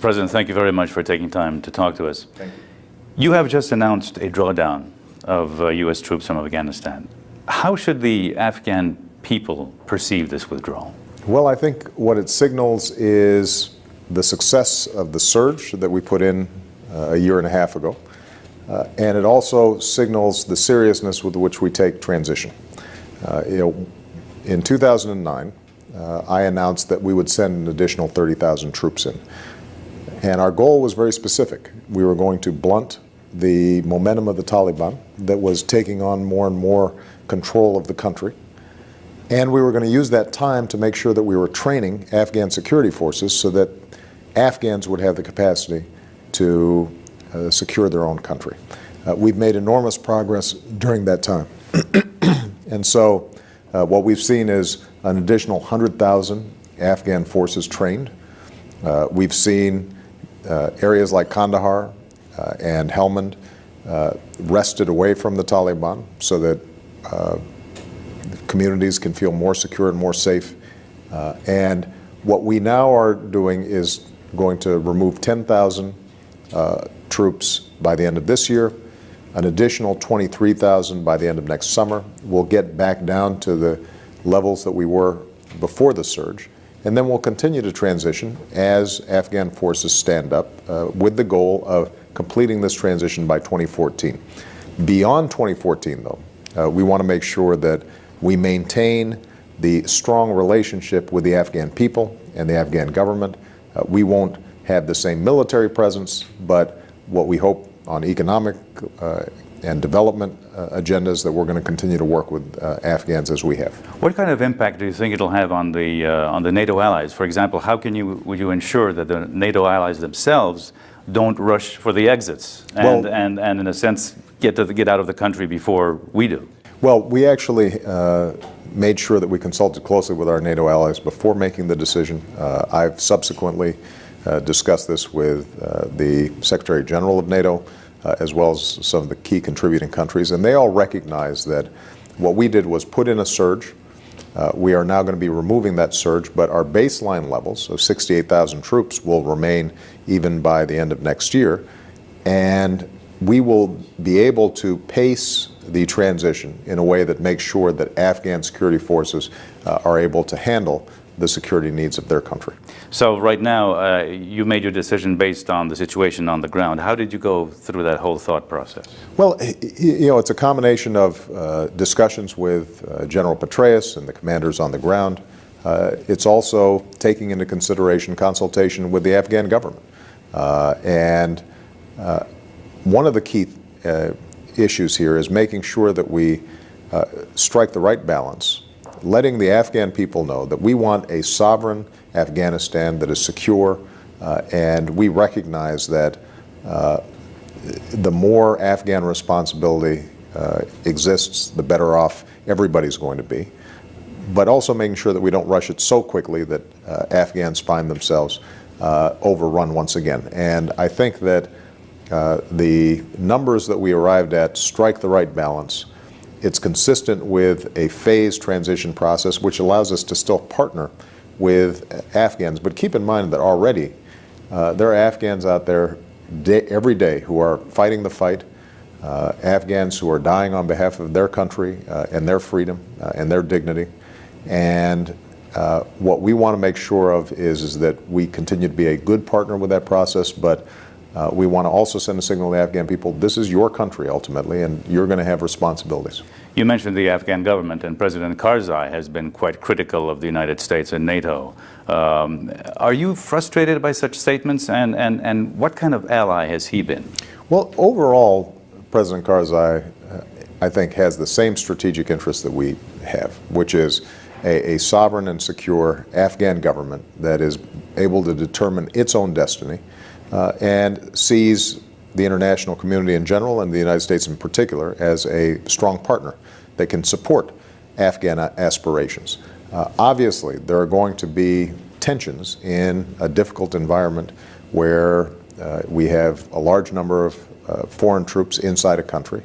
President, thank you very much for taking time to talk to us. Thank you. You have just announced a drawdown of U.S. troops from Afghanistan. How should the Afghan people perceive this withdrawal? Well, I think what it signals is the success of the surge that we put in a year and a half ago. And it also signals the seriousness with which we take transition. In 2009, I announced that we would send an additional 30,000 troops in. And our goal was very specific. We were going to blunt the momentum of the Taliban that was taking on more and more control of the country. And we were going to use that time to make sure that we were training Afghan security forces so that Afghans would have the capacity to secure their own country. We've made enormous progress during that time. And so what we've seen is an additional 100,000 Afghan forces trained. We've seen areas like Kandahar and Helmand wrested away from the Taliban so that communities can feel more secure and more safe. And what we now are doing is going to remove 10,000 troops by the end of this year, an additional 23,000 by the end of next summer. We'll get back down to the levels that we were before the surge. And then we'll continue to transition as Afghan forces stand up with the goal of completing this transition by 2014. Beyond 2014, though, we want to make sure that we maintain the strong relationship with the Afghan people and the Afghan government. We won't have the same military presence, but what we hope on economic and development agendas that we're going to continue to work with Afghans as we have. What kind of impact do you think it'll have on the NATO allies? For example, how would you ensure that the NATO allies themselves don't rush for the exits and in a sense get out of the country before we do? Well, we actually made sure that we consulted closely with our NATO allies before making the decision. I've subsequently discussed this with the Secretary General of NATO, as well as some of the key contributing countries, and they all recognize that what we did was put in a surge. We are now going to be removing that surge, but our baseline levels of 68,000 troops will remain even by the end of next year, and we will be able to pace the transition in a way that makes sure that Afghan security forces are able to handle the security needs of their country. So right now, you made your decision based on the situation on the ground. How did you go through that whole thought process? Well, it's a combination of discussions with General Petraeus and the commanders on the ground. It's also taking into consideration consultation with the Afghan government. And one of the key issues here is making sure that we strike the right balance, letting the Afghan people know that we want a sovereign Afghanistan that is secure, and we recognize that the more Afghan responsibility exists, the better off everybody's going to be. But also making sure that we don't rush it so quickly that Afghans find themselves overrun once again. And I think that the numbers that we arrived at strike the right balance. It's consistent with a phased transition process, which allows us to still partner with Afghans. But keep in mind that already there are Afghans out there every day who are fighting the fight, Afghans who are dying on behalf of their country and their freedom and their dignity. And what we want to make sure of is that we continue to be a good partner with that process, but we want to also send a signal to the Afghan people, this is your country ultimately, and you're going to have responsibilities. You mentioned the Afghan government, and President Karzai has been quite critical of the United States and NATO. Are you frustrated by such statements, and what kind of ally has he been? Well, overall, President Karzai, I think, has the same strategic interest that we have, which is a sovereign and secure Afghan government that is able to determine its own destiny, and sees the international community in general and the United States in particular as a strong partner that can support Afghan aspirations. Obviously, there are going to be tensions in a difficult environment where we have a large number of foreign troops inside a country.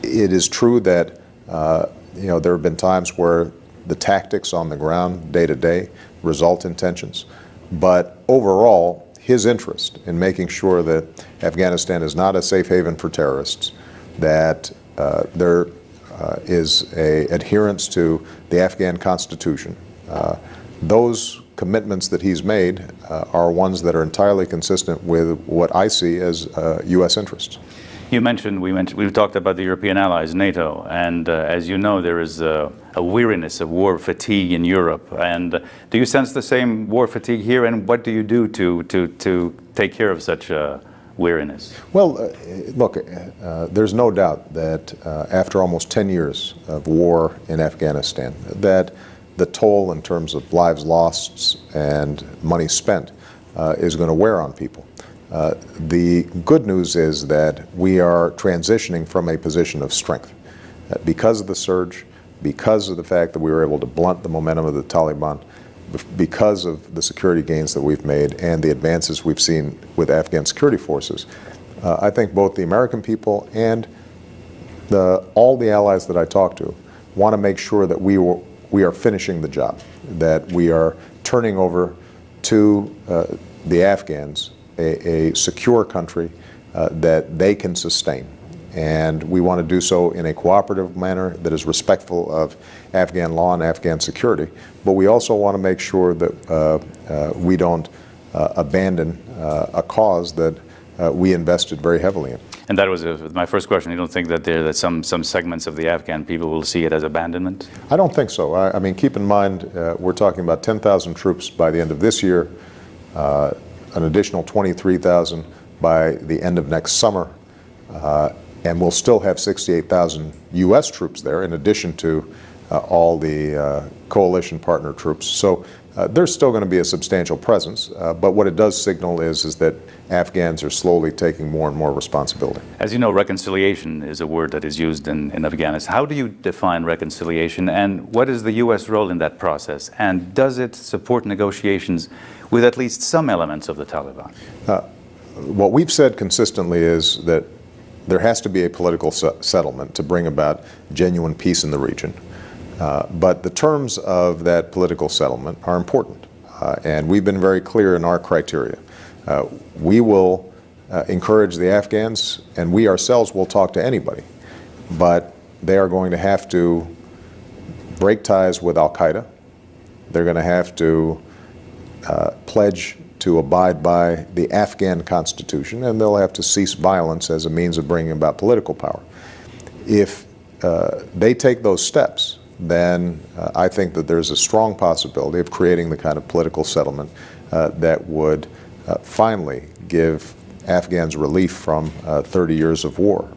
It is true that there have been times where the tactics on the ground day to day result in tensions, but overall, his interest in making sure that Afghanistan is not a safe haven for terrorists, that there is a adherence to the Afghan Constitution. Those commitments that he's made are ones that are entirely consistent with what I see as U.S. interests. We've talked about the European allies, NATO, and as you know, there is a weariness of war fatigue in Europe. And do you sense the same war fatigue here? And what do you do to take care of such weariness? Well, look, there's no doubt that after almost 10 years of war in Afghanistan, that the toll in terms of lives lost and money spent is going to wear on people. The good news is that we are transitioning from a position of strength. Because of the surge, because of the fact that we were able to blunt the momentum of the Taliban, because of the security gains that we've made and the advances we've seen with Afghan security forces, I think both the American people and all the allies that I talk to want to make sure that we are finishing the job, that we are turning over to the Afghans a secure country that they can sustain. And we want to do so in a cooperative manner that is respectful of Afghan law and Afghan security. But we also want to make sure that we don't abandon a cause that we invested very heavily in. And that was my first question. You don't think that some segments of the Afghan people will see it as abandonment? I don't think so. I mean, keep in mind, we're talking about 10,000 troops by the end of this year, an additional 23,000 by the end of next summer, and we'll still have 68,000 U.S. troops there in addition to all the coalition partner troops. So there's still going to be a substantial presence, but what it does signal is that Afghans are slowly taking more and more responsibility. As you know, reconciliation is a word that is used in Afghanistan. How do you define reconciliation, and what is the U.S. role in that process? And does it support negotiations with at least some elements of the Taliban? What we've said consistently is that there has to be a political settlement to bring about genuine peace in the region. But the terms of that political settlement are important, and we've been very clear in our criteria. We will encourage the Afghans, and we ourselves will talk to anybody, but they are going to have to break ties with Al-Qaeda. They're going to have to pledge to abide by the Afghan Constitution, and they'll have to cease violence as a means of bringing about political power. If they take those steps, then I think that there's a strong possibility of creating the kind of political settlement that would finally give Afghans relief from 30 years of war.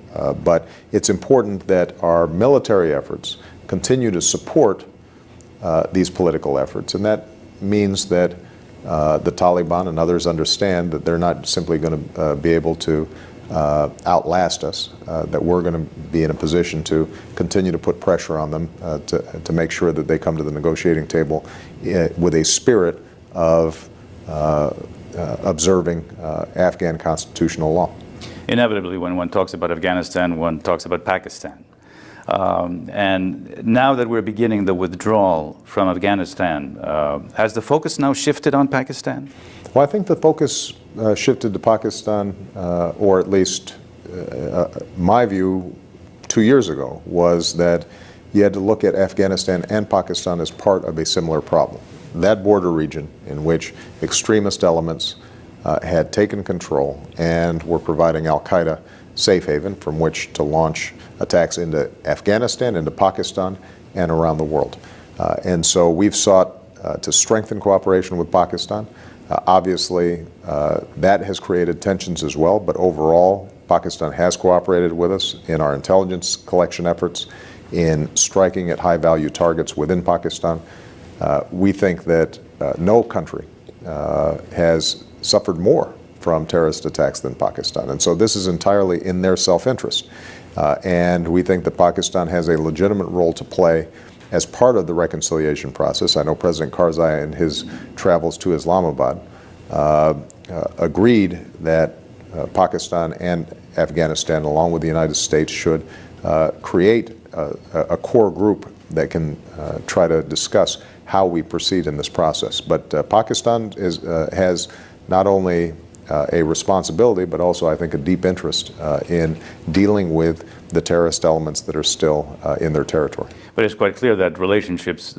But it's important that our military efforts continue to support these political efforts, and that means that the Taliban and others understand that they're not simply going to be able to outlast us, that we're going to be in a position to continue to put pressure on them to make sure that they come to the negotiating table with a spirit of observing Afghan constitutional law. Inevitably, when one talks about Afghanistan, one talks about Pakistan. And now that we're beginning the withdrawal from Afghanistan, has the focus now shifted on Pakistan? Well, I think the focus shifted to Pakistan, or at least my view 2 years ago was that you had to look at Afghanistan and Pakistan as part of a similar problem. That border region in which extremist elements had taken control and were providing Al-Qaeda safe haven from which to launch attacks into Afghanistan, into Pakistan, and around the world. And so we've sought to strengthen cooperation with Pakistan. Obviously, that has created tensions as well, but overall, Pakistan has cooperated with us in our intelligence collection efforts, in striking at high-value targets within Pakistan. We think that no country has suffered more from terrorist attacks than Pakistan, and so this is entirely in their self-interest. And we think that Pakistan has a legitimate role to play as part of the reconciliation process. I know President Karzai, in his travels to Islamabad, agreed that Pakistan and Afghanistan, along with the United States, should create a core group that can try to discuss how we proceed in this process. But Pakistan has not only a responsibility, but also, I think, a deep interest in dealing with the terrorist elements that are still in their territory. But it's quite clear that the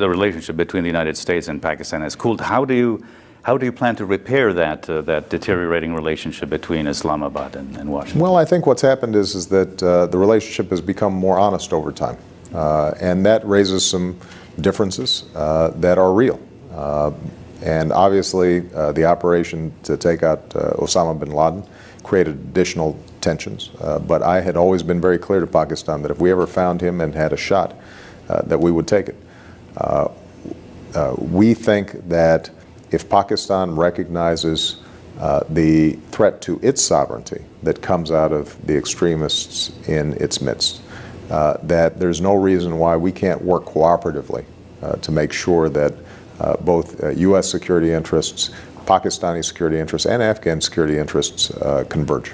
relationship between the United States and Pakistan has cooled. How do you plan to repair that deteriorating relationship between Islamabad and Washington? Well, I think what's happened is that the relationship has become more honest over time, and that raises some differences that are real. And obviously, the operation to take out Osama bin Laden created additional tensions. But I had always been very clear to Pakistan that if we ever found him and had a shot, that we would take it. We think that if Pakistan recognizes the threat to its sovereignty that comes out of the extremists in its midst, that there's no reason why we can't work cooperatively to make sure that both U.S. security interests, Pakistani security interests, and Afghan security interests converge.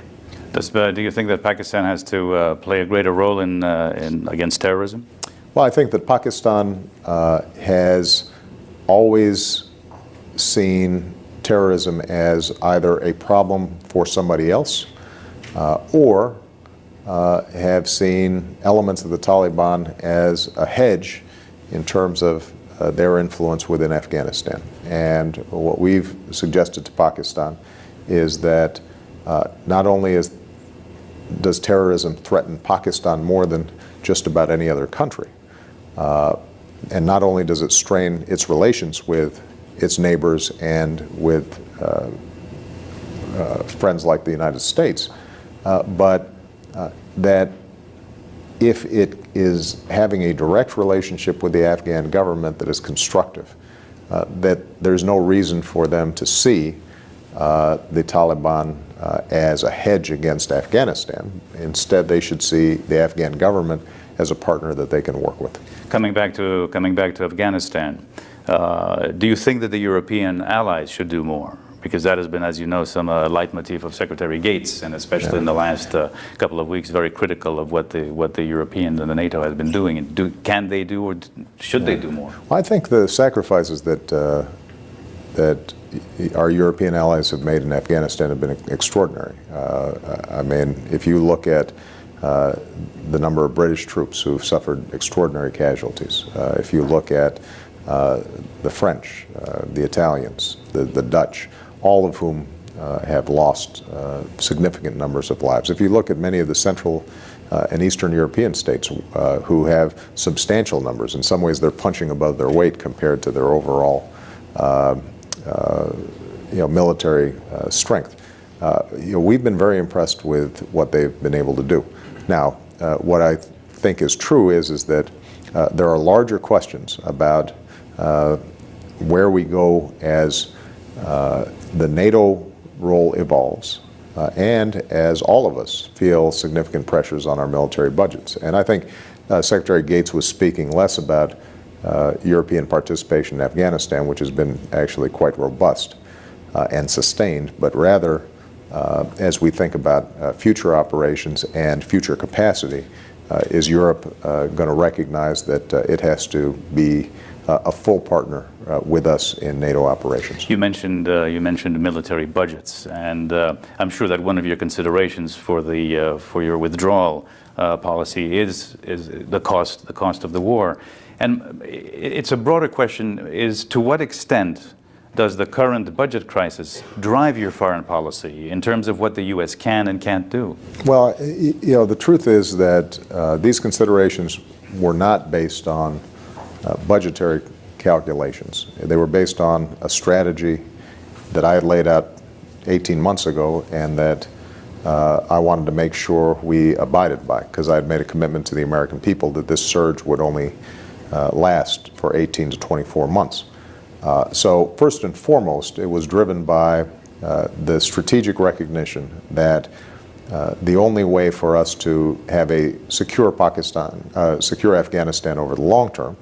Do you think that Pakistan has to play a greater role in against terrorism? Well, I think that Pakistan has always seen terrorism as either a problem for somebody else or have seen elements of the Taliban as a hedge in terms of their influence within Afghanistan. And what we've suggested to Pakistan is that not only does terrorism threaten Pakistan more than just about any other country, and not only does it strain its relations with its neighbors and with friends like the United States, but that if it is having a direct relationship with the Afghan government that is constructive, that there's no reason for them to see the Taliban as a hedge against Afghanistan. Instead, they should see the Afghan government as a partner that they can work with. Coming back to Afghanistan, do you think that the European allies should do more? Because that has been, as you know, some leitmotif of Secretary Gates, and especially in the last couple of weeks, very critical of what the Europeans and the NATO has been doing. And can they do, or should they do more? Well, I think the sacrifices that our European allies have made in Afghanistan have been extraordinary. I mean, if you look at the number of British troops who've suffered extraordinary casualties, if you look at the French, the Italians, the Dutch, all of whom have lost significant numbers of lives. If you look at many of the Central and Eastern European states who have substantial numbers, in some ways they're punching above their weight compared to their overall military strength. We've been very impressed with what they've been able to do. Now, what I think is true is that there are larger questions about where we go as the NATO role evolves and as all of us feel significant pressures on our military budgets. And I think Secretary Gates was speaking less about European participation in Afghanistan, which has been actually quite robust and sustained, but rather as we think about future operations and future capacity, is Europe going to recognize that it has to be a full partner with us in NATO operations? You mentioned military budgets, and I'm sure that one of your considerations for your withdrawal policy is the cost of the war. And it's a broader question: is to what extent does the current budget crisis drive your foreign policy in terms of what the U.S. can and can't do? Well, the truth is that these considerations were not based on budgetary calculations. They were based on a strategy that I had laid out 18 months ago and that I wanted to make sure we abided by, because I had made a commitment to the American people that this surge would only last for 18 to 24 months. So first and foremost, it was driven by the strategic recognition that the only way for us to have a secure secure Afghanistan over the long term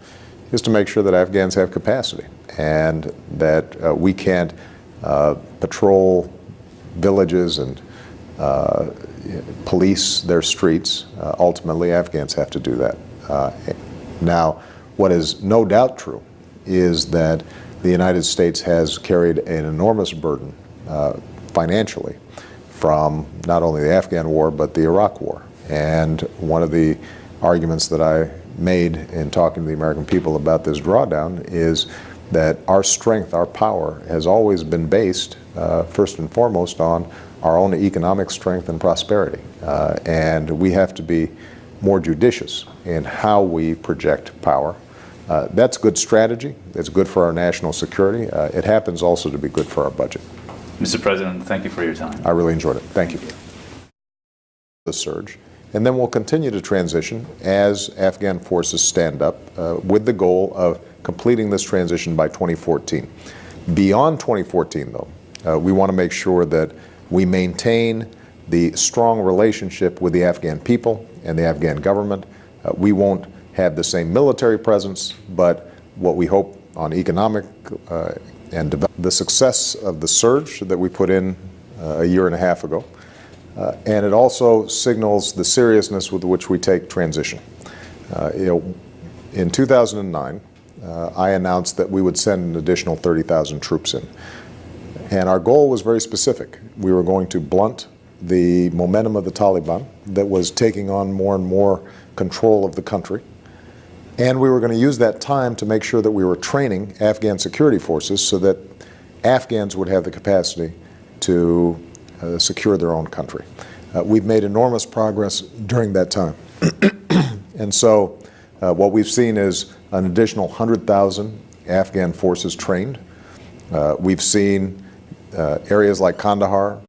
is to make sure that Afghans have capacity and that we can't patrol villages and police their streets. Ultimately, Afghans have to do that. Now, what is no doubt true is that the United States has carried an enormous burden financially from not only the Afghan war but the Iraq war. And one of the arguments that I made in talking to the American people about this drawdown is that our strength, our power, has always been based, first and foremost, on our own economic strength and prosperity. And we have to be more judicious in how we project power. That's good strategy. It's good for our national security. It happens also to be good for our budget. Mr. President, thank you for your time. I really enjoyed it. Thank you. The surge. And then we'll continue to transition as Afghan forces stand up with the goal of completing this transition by 2014. Beyond 2014, though, we want to make sure that we maintain the strong relationship with the Afghan people and the Afghan government. We won't have the same military presence, but what we hope on economic and the success of the surge that we put in a year and a half ago. And it also signals the seriousness with which we take transition. In 2009, I announced that we would send an additional 30,000 troops in. And our goal was very specific. We were going to blunt the momentum of the Taliban that was taking on more and more control of the country. And we were going to use that time to make sure that we were training Afghan security forces so that Afghans would have the capacity to secure their own country. We've made enormous progress during that time. And so what we've seen is an additional 100,000 Afghan forces trained. We've seen areas like Kandahar.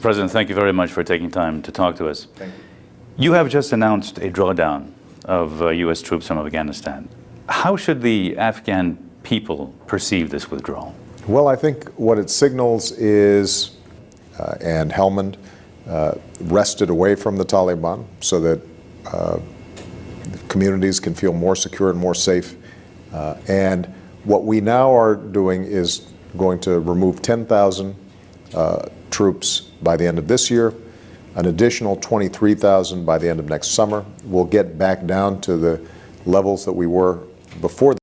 President, thank you very much for taking time to talk to us. Thank you. You have just announced a drawdown of U.S. troops from Afghanistan. How should the Afghan people perceive this withdrawal? Well, I think what it signals is, and Helmand wrested away from the Taliban so that communities can feel more secure and more safe. And what we now are doing is going to remove 10,000 troops by the end of this year, an additional 23,000 by the end of next summer. We'll get back down to the levels that we were before